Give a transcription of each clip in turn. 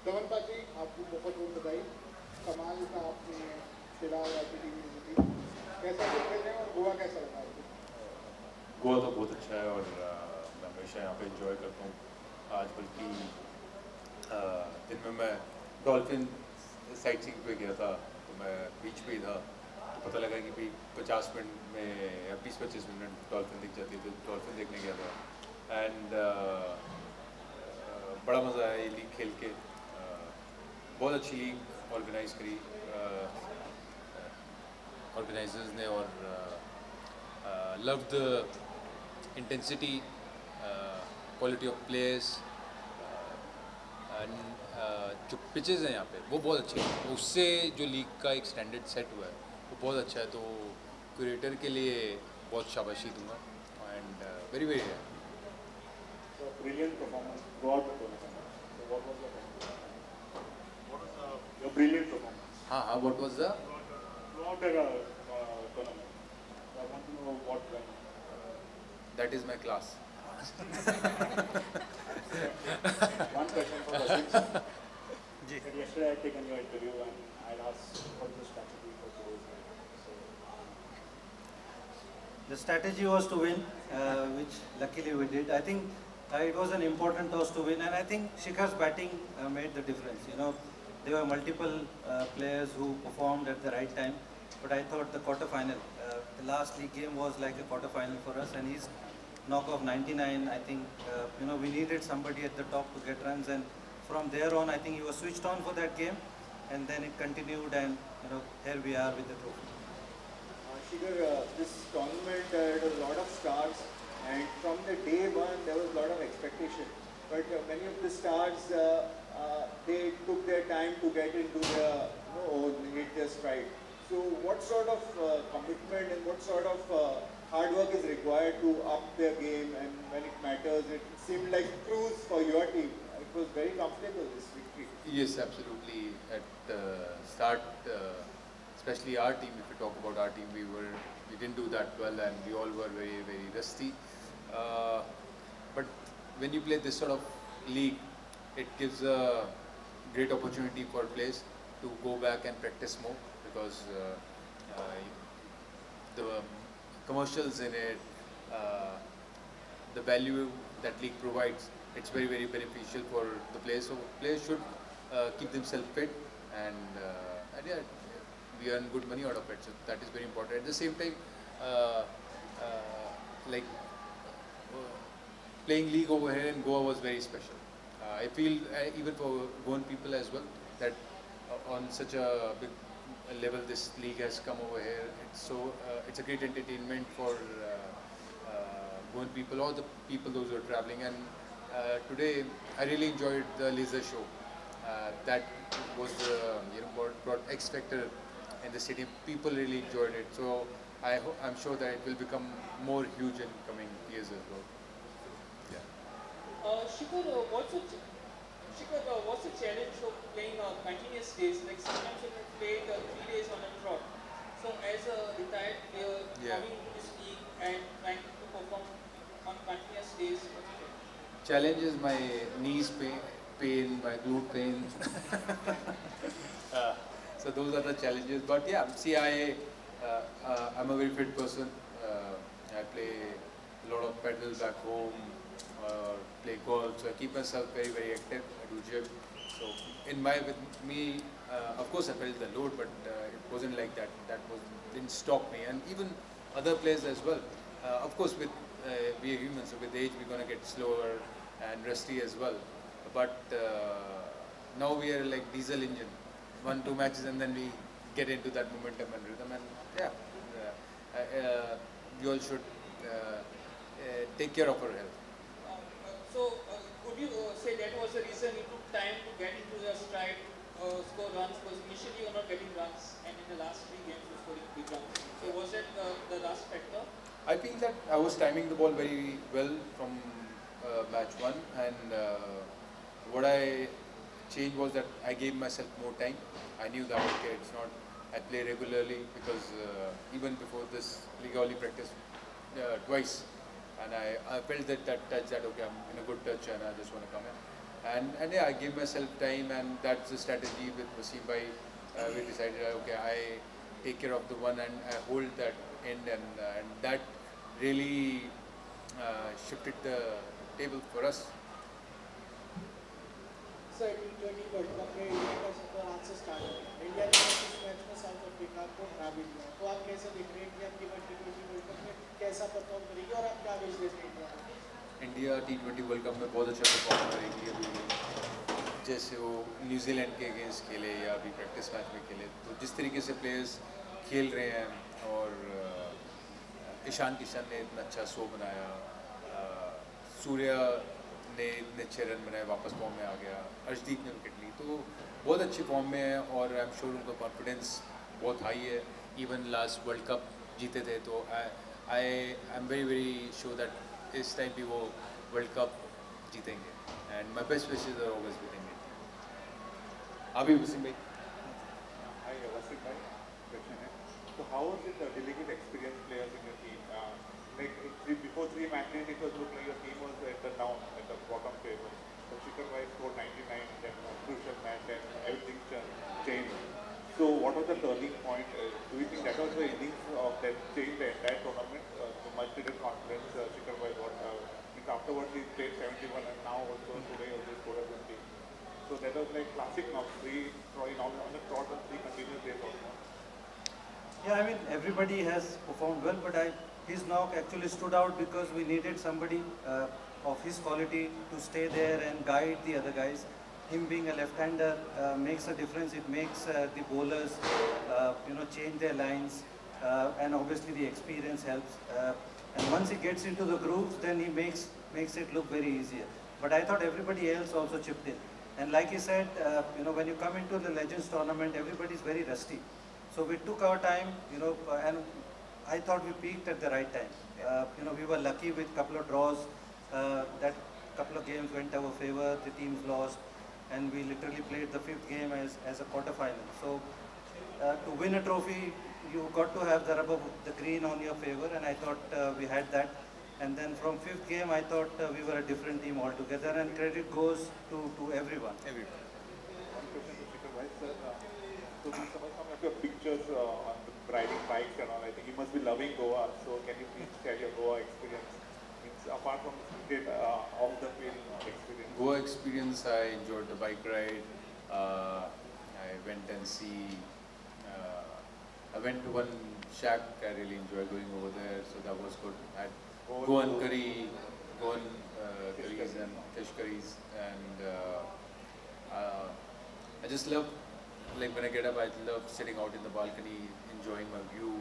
धवन पाजी, आपको बहुत बहुत बधाई। कमाल का आपने खेला और आपकी टीम जीती। कैसा फील कर रहे हैं और गोवा कैसा लगा आपको? गोवा तो बहुत अच्छा है और मैं हमेशा यहाँ पे इंजॉय करता हूँ। आज बल्कि दिन में मैं डॉल्फिन साइट सीइंग पे गया था, तो मैं बीच पे ही था, तो पता लगा कि भाई 50 मिनट में या 20-25 मिनट डॉल्फिन दिख जाती है, तो डॉल्फिन देखने गया था। एंड बड़ा मज़ा आया ये लीग खेल के। बहुत अच्छी लीग ऑर्गेनाइज करी ऑर्गेनाइजर्स ने, और love the intensity, quality of players, जो पिचेस हैं यहाँ पे वो बहुत अच्छे हैं। उससे जो लीग का एक स्टैंडर्ड सेट हुआ है वो बहुत अच्छा है, तो क्यूरेटर के लिए बहुत शाबाशी दूंगा। एंड वेरी वेरी है। So brilliant performance throughout the tournament. So what was your performance? What was your brilliant performance हाँ हाँ, what was the throughout the tournament? So I want to know what went. That is my class. One question for Rashid sir. Sir, yesterday I had taken your interview and I had asked what the strategy for today's game. So, The strategy was to win, which luckily we did. I think it was an important toss to win, and I think Shikhar's batting made the difference. You know, there were multiple players who performed at the right time, but I thought the quarter-final, the last league game was like a quarter-final for us, and he's knock of 99. I think you know, we needed somebody at the top to get runs, and from there on, I think he was switched on for that game, and then it continued, and you know, here we are with the trophy. Shikhar, this tournament had a lot of stars, and from the day one there was a lot of expectation. But many of the stars, they took their time to get into the own, hit their stride. So, what sort of commitment and what sort of hard work is required to up their game? And when it matters, it seemed like cruise for your team. It was very comfortable this victory. Yes, absolutely. At the start, especially our team, if we talk about our team, we didn't do that well, and we all were very very rusty. Uh, but when you play this sort of league, it gives a great opportunity for players to go back and practice more, because the commercials in it, uh, the value that league provides, it's very very beneficial for the players. So players should keep themselves fit, and yeah, we earn good money out of it. So that is very important. At the same time, uh, like playing league over here in Goa was very special. I feel even for Goan people as well, that on such a big level this league has come over here. It's a great entertainment for Goan people, or the people those who are traveling. And today I really enjoyed the laser show. That was brought X Factor in the stadium. People really enjoyed it. So I'm sure that it will become more huge in coming years as well. Yeah. Shikhar, what's the challenge of playing continuous days? Like sometimes you have played 3 days on a trot. So as a retired player Yeah. coming into this league and trying to perform on continuous days, what do you think? Challenge is my knees pain, my glute pain. uh, so those are the challenges. But yeah, see, I'm a very fit person. I play a lot of paddle back home, play golf. So I keep myself very very active. I do gym. So with me, of course I felt the load, but it wasn't like that. Didn't stop me, and even other players as well. Of course, with we are humans, so with age we're gonna get slower and rusty as well. But now we are like diesel engine, 1-2 matches, and then we get into that momentum and rhythm. And yeah, we all should take care of our health. Would you say that was the reason it took time to get into the stride to score runs? Because initially you're not getting runs, and in the last 3 games you're scoring big runs. So was that the last factor? I feel that I was timing the ball very well from match one, and what I changed was that I gave myself more time. I knew that okay, it's not. I play regularly, because even before this league I only practiced twice, and I felt that touch, that okay, I'm in a good touch and I just want to come in. And yeah, I gave myself time, and that's the strategy with Wasim Bhai. We decided, okay, I take care of the one and I hold that end, and that really shifted the table for us. Sir T20 world cup में India का सफर आज से start हो गया। India ने इस match में south Africa को हरा भी दिया, तो आप कैसे देख रहे हैं कि आपकी T20 वर्ल्ड कप में कैसा परफॉर्म करेगी और आप क्या विश देते हैं? इंडिया T20 वर्ल्ड कप में बहुत अच्छा परफॉर्म करेगी अभी, जैसे वो न्यूजीलैंड के अगेंस्ट खेले या अभी प्रैक्टिस मैच में खेले, तो जिस तरीके से प्लेयर्स खेल रहे हैं, और ईशान किशन ने इतना अच्छा शो बनाया, सूर्या ने इतने अच्छे रन बनाए, वापस फॉर्म में आ गया, अर्शदीप ने विकेट ली, तो बहुत अच्छी फॉर्म में है, और आई एम श्योर उनका कॉन्फिडेंस बहुत हाई है। इवन लास्ट वर्ल्ड कप जीते थे, तो I am very sure that इस टाइम भी वो वर्ल्ड कप जीतेंगे, and my best wishes are always with India. अभी वसीम भाई। Hi, Wasim bhai. Question है. So how was it dealing with experienced players in your team? Before three matches, it was looking like your team was at the down, at the bottom table. So Shikhar bhai scored 99, then crucial match, and everything changed. So what was the turning point? Do you think that was the innings of that changed the entire tournament? The much needed confidence Shikhar bhai got. Afterwards he played 71, and now also today also scored a good team. So that was like classic now, on the trot of three continuous days also. Yeah, I mean, everybody has performed well, but his knock actually stood out because we needed somebody of his quality to stay there and guide the other guys. Him being a left-hander makes a difference. It makes the bowlers, change their lines, and obviously the experience helps. And once he gets into the grooves, then he makes it look very easier. But I thought everybody else also chipped in. And like he said, when you come into the Legends tournament, everybody is very rusty. So we took our time, and I thought we peaked at the right time. We were lucky with a couple of draws. That couple of games went our favor. The teams lost, and we literally played the fifth game as a quarter-final. So to win a trophy, you got to have the rub of the green on your favor, and I thought we had that. And then from fifth game, I thought we were a different team altogether, and credit goes to everyone. One question to Shikhar bhai, sir. So we saw some of your pictures on riding bikes and all. I think you must be loving Goa. So can you please share your Goa experience? Apart from cricket, off the field experience. Goa experience, I enjoyed the bike ride. I went and I went to one shack. I really enjoyed going over there, so that was good. I had Goan curries and fish curries, and I just love, like when I get up, I love sitting out in the balcony, enjoying my view.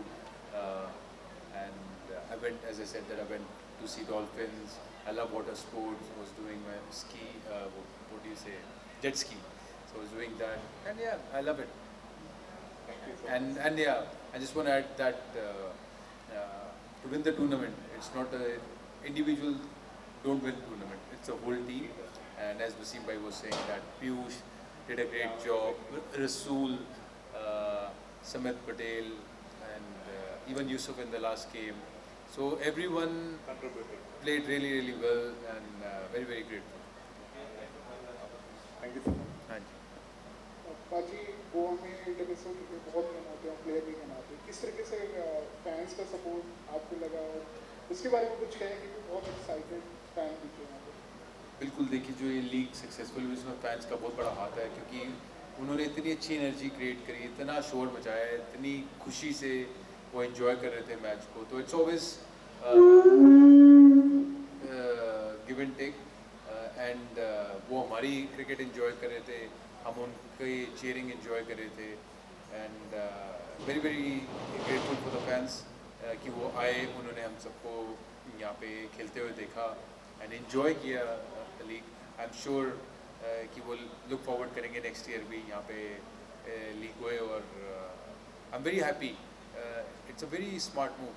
And I went, as I said, that I went to see dolphins. I love water sports. I was doing my ski, what do you say, jet ski. So I was doing that, and yeah, I love it. Thank you so much. And yeah, I just want to add that to win the tournament, it's not a individual don't win tournament. It's a whole team. And as Wasim bhai was saying, that Piyush did a great job. Rasool, Samit Patel, and even Yusuf in the last game. So everyone Contributing. played really well, and very grateful. Thank you so much. Thank you. बाजी गोवा में international cricket बहुत मनाते हैं, player भी मनाते हैं, किस तरीके से फैंस का सपोर्ट आपको लगा और उसके बारे में कुछ कहें कि बहुत एक्साइटेड फैन दिखे यहाँ पे? बिल्कुल, देखिए जो ये लीग सक्सेसफुल हुई इसमें फैंस का बहुत बड़ा हाथ है, क्योंकि उन्होंने इतनी अच्छी एनर्जी क्रिएट करी, इतना शोर मचाया, इतनी खुशी से वो एंजॉय कर रहे थे मैच को. तो it's always give and take, and वो हमारी क्रिकेट एंजॉय कर रहे थे, हम उनकी चीयरिंग एंजॉय कर रहे थे, and very grateful for the fans कि वो आए, उन्होंने हम सबको यहाँ पे खेलते हुए देखा एंड एंजॉय किया लीग. आई एम श्योर कि वो लुक फॉरवर्ड करेंगे नेक्स्ट ईयर भी यहाँ पे लीग हुए, और I am very happy. It's a very smart move.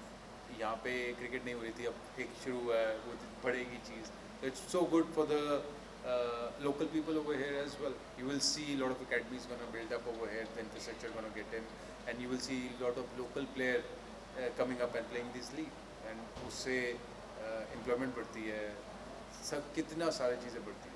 यहाँ पे क्रिकेट नहीं हो रही थी, अब एक शुरू हुआ है, वो बढ़ेगी चीज़. It's so good for the local people over here as well. You will see a lot of academies going to build up over here, the infrastructure going to get in, and you will see a lot of local player coming up and playing this league, and उससे employment बढ़ती है, सब कितना सारी चीज़ें बढ़ती हैं.